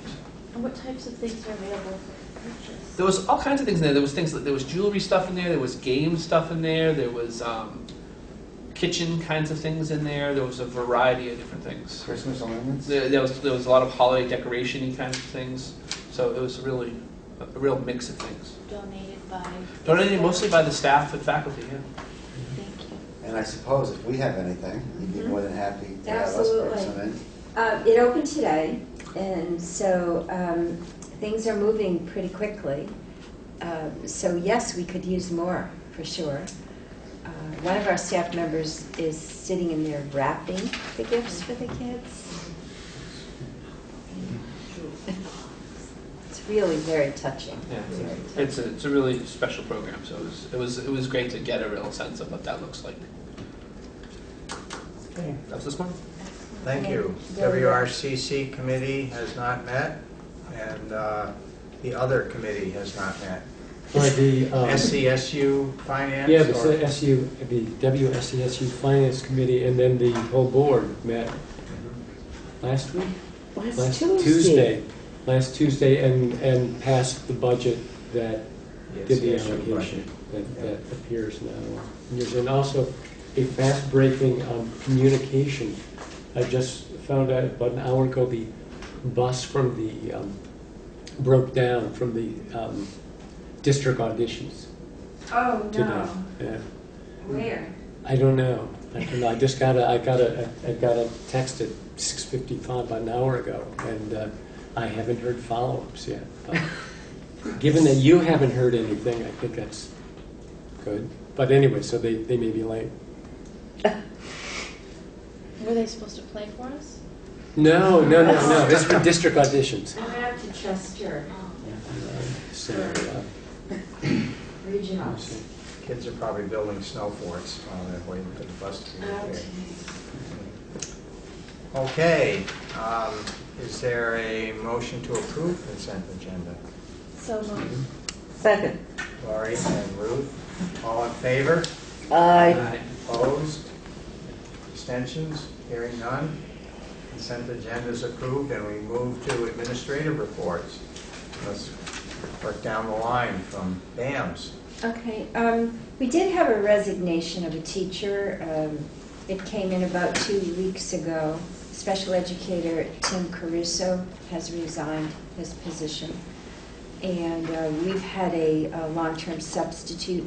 Speaker 8: And what types of things are available for purchase?
Speaker 9: There was all kinds of things in there. There was jewelry stuff in there. There was game stuff in there. There was kitchen kinds of things in there. There was a variety of different things.
Speaker 7: Christmas ornaments?
Speaker 9: There was a lot of holiday decoration-y kinds of things. So it was really a real mix of things.
Speaker 8: Donated by?
Speaker 9: Donated mostly by the staff and faculty. Yeah.
Speaker 8: Thank you.
Speaker 7: And I suppose if we have anything, you'd be more than happy to have us bring
Speaker 11: Absolutely.
Speaker 7: some in.
Speaker 11: It opened today, and so things are moving pretty quickly. So yes, we could use more, for sure. One of our staff members is sitting in there wrapping the gifts for the kids. It's really very touching.
Speaker 9: Yeah.
Speaker 11: Very touching.
Speaker 9: It's a really special program. So it was great to get a real sense of what that looks like.
Speaker 1: Okay.
Speaker 9: That was this morning.
Speaker 1: Thank you.
Speaker 11: Very good.
Speaker 1: WRCC Committee has not met, and the other committee has not met.
Speaker 5: Right, the,
Speaker 1: SCSU Finance?
Speaker 5: yeah,
Speaker 1: or-
Speaker 5: the WSCSU Finance Committee, and then the whole board met last week?
Speaker 3: Last Tuesday.
Speaker 5: Last Tuesday, and passed the budget that did the
Speaker 1: SCSU
Speaker 5: allocation
Speaker 1: budget.
Speaker 5: that appears now. And also a fast-breaking communication. I just found out about an hour ago the bus from the broke down from the district auditions
Speaker 11: Oh,
Speaker 5: today.
Speaker 11: no.
Speaker 5: Yeah.
Speaker 11: Where?
Speaker 5: I don't know. I just got a text at 6:55 about an hour ago, and I haven't heard follow-ups yet. But given that you haven't heard anything, I think that's good. But anyway, so they may be late.
Speaker 8: Were they supposed to play for us?
Speaker 5: No. This is for district auditions.
Speaker 11: I went out to Chester
Speaker 8: Oh.
Speaker 5: So,
Speaker 11: Regional.
Speaker 5: let's see.
Speaker 1: kids are probably building snow forts while they're waiting for the bus to get there. Okay, is there a motion to approve the consent agenda?
Speaker 8: So moved.
Speaker 3: Second.
Speaker 1: Laurie and Ruth, all in favor?
Speaker 3: Aye.
Speaker 1: Opposed? Abstentions? Hearing none? Consent agenda is approved, and we move to administrative reports. Let's work down the line from BAMS.
Speaker 11: Okay, we did have a resignation of a teacher. It came in about 2 weeks ago. Special educator Tim Caruso has resigned his position. And we've had a long-term substitute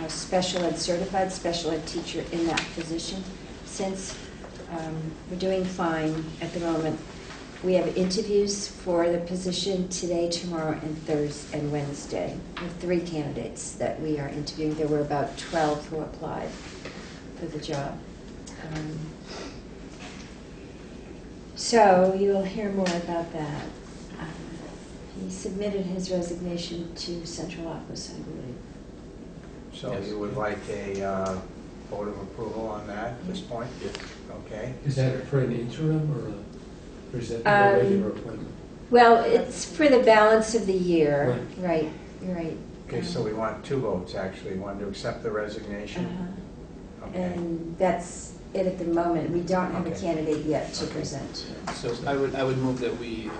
Speaker 11: special ed certified special ed teacher in that position since. We're doing fine at the moment. We have interviews for the position today, tomorrow, and Thursday and Wednesday. We have 3 candidates that we are interviewing. There were about 12 who applied for the job. So you'll hear more about that. He submitted his resignation to central office, I believe.
Speaker 1: So
Speaker 4: Yes.
Speaker 1: you would like a vote of approval on that at this point?
Speaker 4: Yes.
Speaker 1: Okay.
Speaker 5: Is that for an interim or is that a regular appointment?
Speaker 11: Well, it's for the balance of the year. Right, you're right.
Speaker 1: Okay, so we want 2 votes, actually. One to accept the resignation. Okay.
Speaker 11: And that's it at the moment. We don't have a
Speaker 1: Okay.
Speaker 11: candidate yet to
Speaker 1: Okay.
Speaker 11: present.
Speaker 9: So I would move that we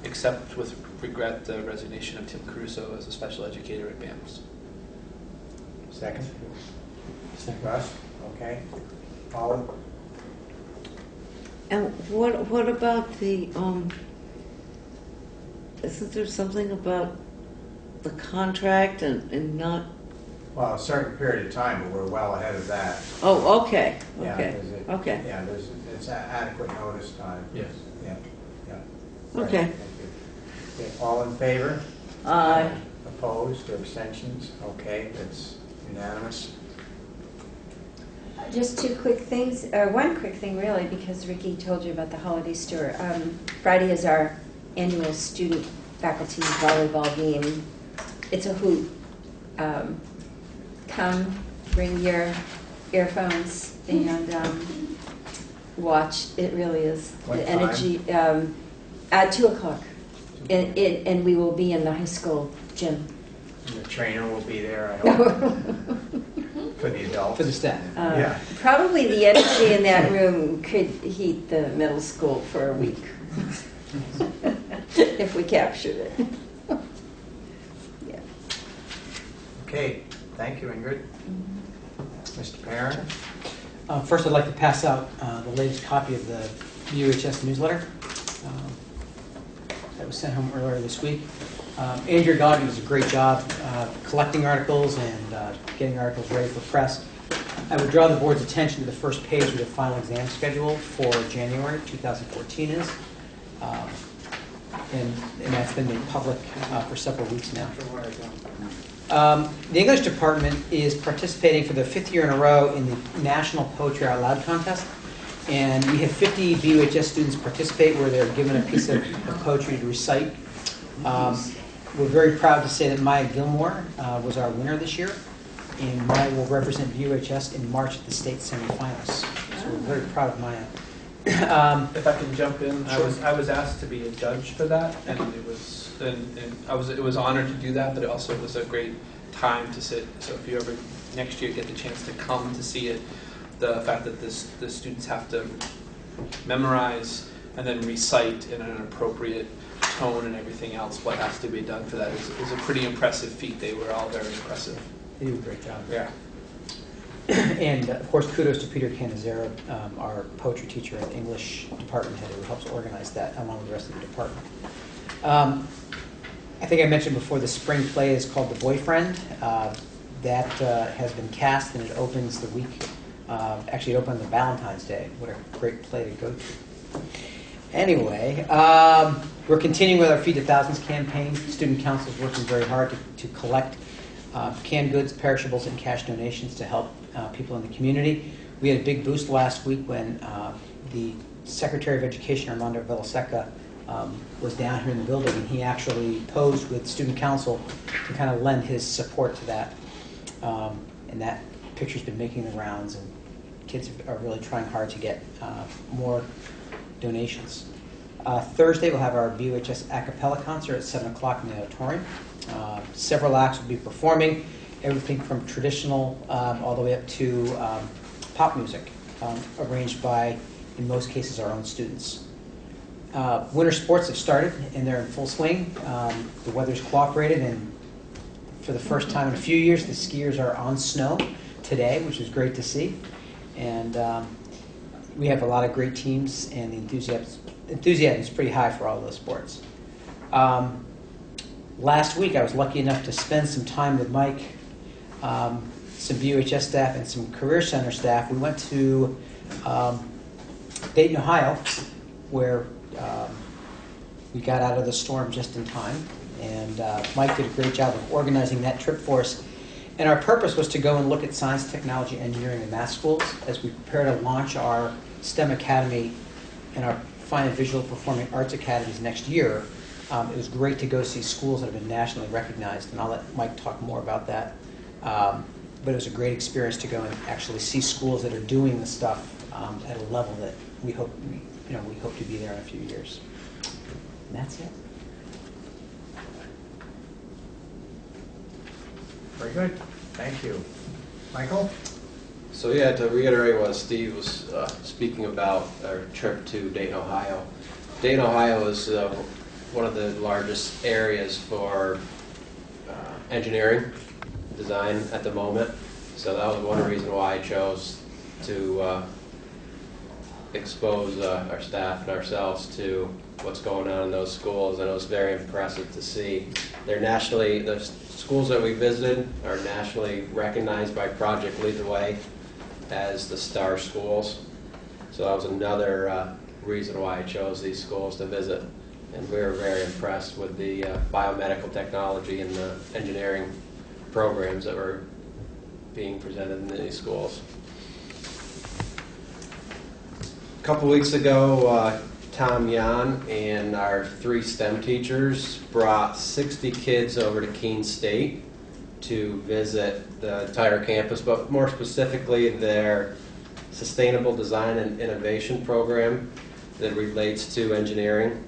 Speaker 9: accept with regret the resignation of Tim Caruso as a special educator at BAMS.
Speaker 1: Second?
Speaker 5: Second.
Speaker 1: Russ? Okay. All,
Speaker 3: And what about the, isn't there something about the contract and not,
Speaker 1: well, a certain period of time, but we're well ahead of that.
Speaker 3: oh, okay,
Speaker 1: Yeah,
Speaker 3: okay,
Speaker 1: 'cause it-
Speaker 3: okay.
Speaker 1: Yeah, it's adequate notice time.
Speaker 4: Yes.
Speaker 1: Yeah, yeah.
Speaker 3: Okay.
Speaker 1: Right, thank you. Okay, all in favor?
Speaker 3: Aye.
Speaker 1: Opposed or abstentions? Okay, that's unanimous.
Speaker 11: Just 2 quick things, or 1 quick thing really, because Ricky told you about the holiday store. Friday is our annual student faculty volleyball game. It's a hoot. Come, bring your earphones and watch. It really is.
Speaker 1: What
Speaker 11: The
Speaker 1: time?
Speaker 11: energy, at 2 o'clock. And we will be in the high school gym.
Speaker 1: And the trainer will be there, I hope, for the adults.
Speaker 12: For the staff.
Speaker 1: Yeah.
Speaker 11: Probably the energy in that room could heat the middle school for a week, if we captured it. Yeah.
Speaker 1: Okay, thank you, Ingrid. Mr. Perrin?
Speaker 12: First, I'd like to pass out the latest copy of the UHS newsletter that was sent home earlier this week. Andrew Goggin does a great job collecting articles and getting articles ready for press. I would draw the board's attention to the first page of the final exam schedule for January 2014 is. And that's been made public for several weeks now. The English department is participating for the 5th year in a row in the National Poetry Out Loud contest. And we had 50 BUHS students participate where they're given a piece of poetry to recite. We're very proud to say that Maya Gilmore was our winner this year. And Maya will represent BUHS in March at the state semifinals. So we're very proud of Maya.
Speaker 9: If I can jump in,
Speaker 12: Sure.
Speaker 9: I was asked to be a judge for that, and it was honored to do that. But it also was a great time to sit. So if you ever next year get the chance to come to see it, the fact that the students have to memorize and then recite in an appropriate tone and everything else, what has to be done for that is a pretty impressive feat. They were all very impressive.
Speaker 12: They do a great job.
Speaker 9: Yeah.
Speaker 12: And of course, kudos to Peter Canizero, our poetry teacher and English department head, who helps organize that along with the rest of the department. I think I mentioned before the spring play is called The Boyfriend. That has been cast and it opens the week. Actually, it opened on Valentine's Day. What a great play to go to. Anyway, we're continuing with our Feed the Thousands campaign. Student Council is working very hard to collect canned goods, perishables, and cash donations to help people in the community. We had a big boost last week when the Secretary of Education, Armando Villaseca, was down here in the building, and he actually posed with Student Council to kind of lend his support to that. And that picture's been making the rounds, and kids are really trying hard to get more donations. Thursday, we'll have our BUHS a cappella concert at 7 o'clock in the auditorium. Several acts will be performing, everything from traditional all the way up to pop music, arranged by, in most cases, our own students. Winter sports have started, and they're in full swing. The weather's cooperated, and for the first time in a few years, the skiers are on snow today, which is great to see. And we have a lot of great teams, and the enthusiasm is pretty high for all those sports. Last week, I was lucky enough to spend some time with Mike, some BUHS staff, and some Career Center staff. We went to Dayton, Ohio, where we got out of the storm just in time. And Mike did a great job of organizing that trip for us. And our purpose was to go and look at science, technology, engineering, and math schools as we prepare to launch our STEM Academy and our Fine and Visual Performing Arts Academies next year. It was great to go see schools that have been nationally recognized, and I'll let Mike talk more about that. But it was a great experience to go and actually see schools that are doing the stuff at a level that we hope to be there in a few years. And that's it.
Speaker 1: Very good. Thank you. Michael?
Speaker 13: So yeah, to reiterate what Steve was speaking about, our trip to Dayton, Ohio. Dayton, Ohio is one of the largest areas for engineering design at the moment. So that was one reason why I chose to expose our staff and ourselves to what's going on in those schools, and it was very impressive to see. The schools that we visited are nationally recognized by Project Lead the Way as the star schools. So that was another reason why I chose these schools to visit. And we were very impressed with the biomedical technology and the engineering programs that were being presented in these schools. A couple weeks ago, Tom Yan and our 3 STEM teachers brought 60 kids over to Keene State to visit the entire campus, but more specifically their Sustainable Design and Innovation program that relates to engineering.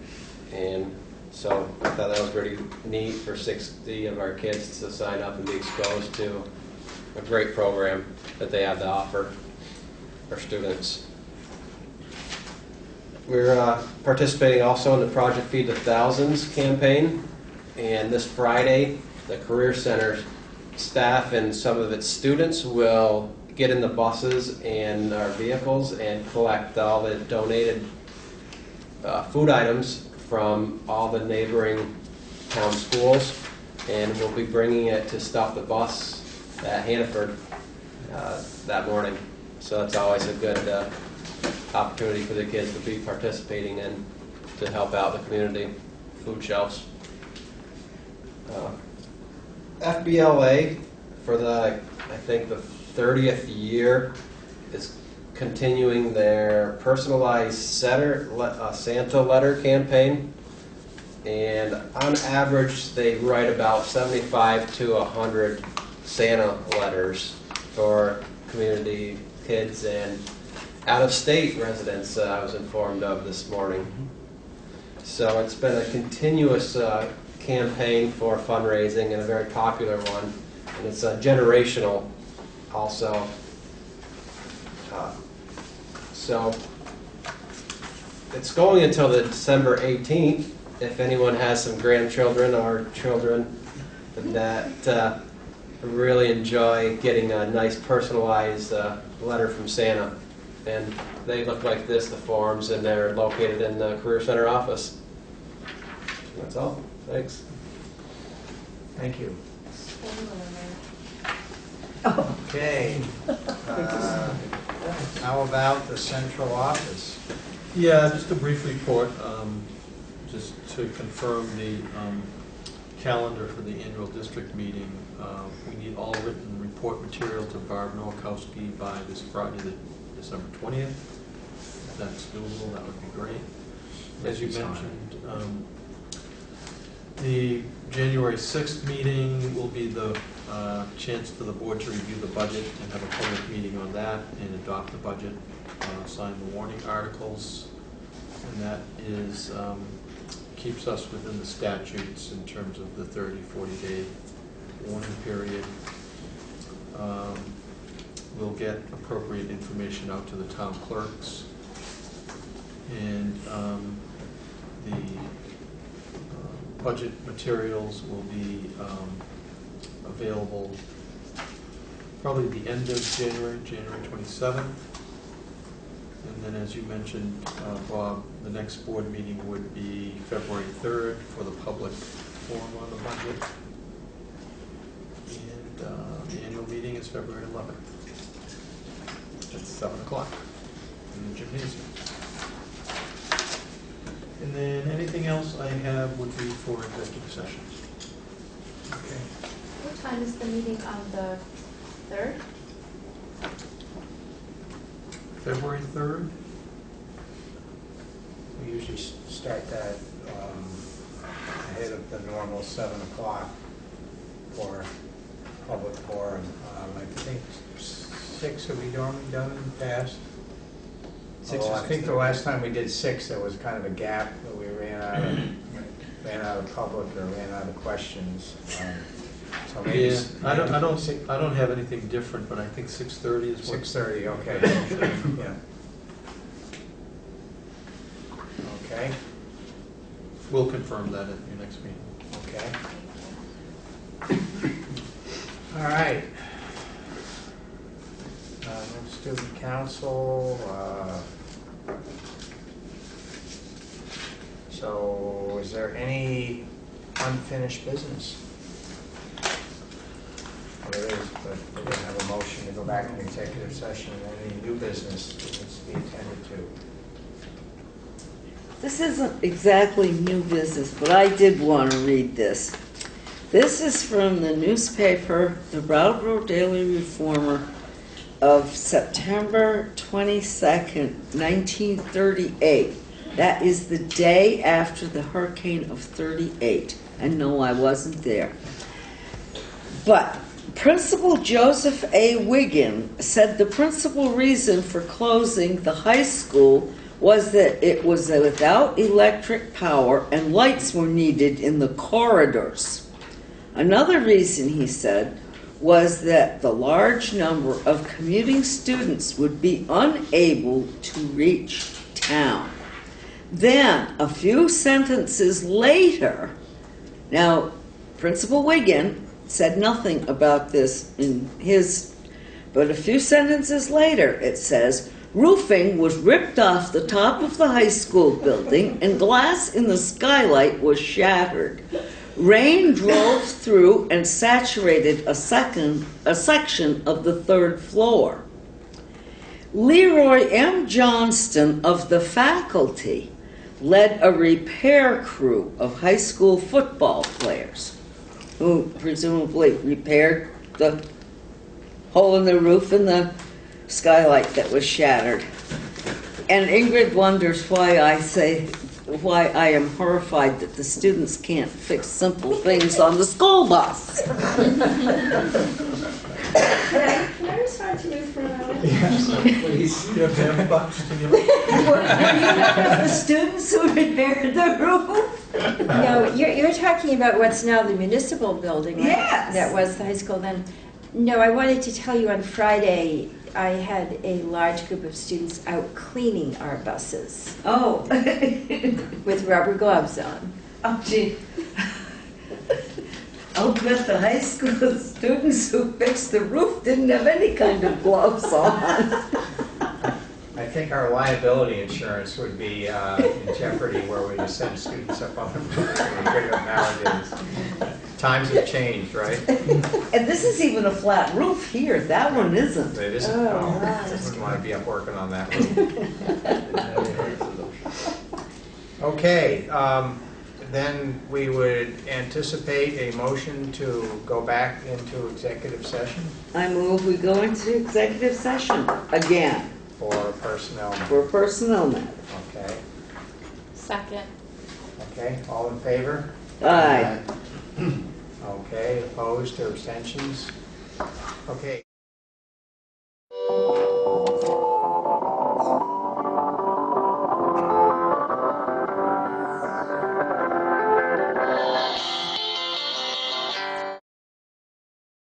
Speaker 13: And so I thought that was pretty neat for 60 of our kids to sign up and be exposed to a great program that they have to offer our students. We're participating also in the Project Feed the Thousands campaign, and this Friday the Career Center staff and some of its students will get in the buses and our vehicles and collect all the donated food items from all the neighboring town schools, and we'll be bringing it to stop the bus at Hannaford that morning. So that's always a good opportunity for the kids to be participating in to help out the community food shelves. FBLA, for I think the 30th year, is continuing their personalized Santa letter campaign, and on average they write about 75 to 100 Santa letters for community kids and out-of-state residents, I was informed of this morning. So it's been a continuous campaign for fundraising, and a very popular one, and it's generational also. So it's going until the December 18th. If anyone has some grandchildren or children that really enjoy getting a nice personalized letter from Santa. And they look like this, the forms, and they're located in the Career Center office. That's all. Thanks.
Speaker 1: Thank you. Okay. How about the central office?
Speaker 4: Yeah, just a brief report, just to confirm the calendar for the annual district meeting. We need all written report material to Barb Nowakowski by this Friday, December 20th. If that's doable, that would be great. As you mentioned, the January 6th meeting will be the chance for the board to review the budget and have a public meeting on that and adopt the budget, sign the warning articles. And that is, keeps us within the statutes in terms of the 30, 40-day warning period. We'll get appropriate information out to the town clerks. And the budget materials will be available probably the end of January 27th. And then, as you mentioned, Bob, the next board meeting would be February 3rd for the public forum on the budget. And the annual meeting is February 11th at 7 o'clock in the gymnasium. And then anything else I have would be for executive session. Okay.
Speaker 8: What time is the meeting on the 3rd?
Speaker 4: February 3rd?
Speaker 1: We usually start that ahead of the normal 7 o'clock for public forum. I think 6 have we normally done in the past? Although I think the last time we did 6, there was kind of a gap that we ran out of public or ran out of questions. So maybe
Speaker 4: Yeah, I don't have anything different, but I think 6:30 is what.
Speaker 1: 6:30. Okay. Yeah. Okay.
Speaker 4: We'll confirm that at your next meeting.
Speaker 1: Okay. All right. Student council. So, is there any unfinished business? Well, there is, but we didn't have a motion to go back in executive session. Any new business that needs to be attended to?
Speaker 3: This isn't exactly new business, but I did want to read this. This is from the newspaper, the Brattleboro Daily Reformer, of September 22nd, 1938. That is the day after the hurricane of 38. And no, I wasn't there. But Principal Joseph A. Wiggin said the principal reason for closing the high school was that it was without electric power and lights were needed in the corridors. Another reason, he said, was that the large number of commuting students would be unable to reach town. Then, a few sentences later, now, Principal Wiggin said nothing about this in his, but a few sentences later it says, roofing was ripped off the top of the high school building and glass in the skylight was shattered. Rain drove through and saturated a section of the third floor. Leroy M. Johnston of the faculty led a repair crew of high school football players who presumably repaired the hole in the roof and the skylight that was shattered. And Ingrid wonders why I am horrified that the students can't fix simple things on the school bus.
Speaker 11: Can I respond to you for a moment?
Speaker 4: Yes, please. You have $10, can you?
Speaker 3: Were you one of the students who repaired the roof?
Speaker 11: No, you're talking about what's now the municipal building, right?
Speaker 3: Yes.
Speaker 11: That was the high school then. No, I wanted to tell you on Friday, I had a large group of students out cleaning our buses
Speaker 3: Oh.
Speaker 11: with rubber gloves on.
Speaker 3: Oh, gee. I'll bet the high school students who fixed the roof didn't have any kind of gloves on.
Speaker 1: I think our liability insurance would be in jeopardy where we just send students up on the roof and we bring them nowadays. Times have changed, right?
Speaker 3: And this is even a flat roof here. That one isn't.
Speaker 1: It isn't.
Speaker 11: Oh,
Speaker 1: Oh,
Speaker 11: wow.
Speaker 1: I wouldn't want to be up working on that roof. Okay, then we would anticipate a motion to go back into executive session
Speaker 3: I move we go into executive session again
Speaker 1: for personnel.
Speaker 3: for personnel matters.
Speaker 1: Okay,
Speaker 8: Second.
Speaker 1: okay, all in favor?
Speaker 3: Aye.
Speaker 1: Okay, opposed or abstentions? Okay.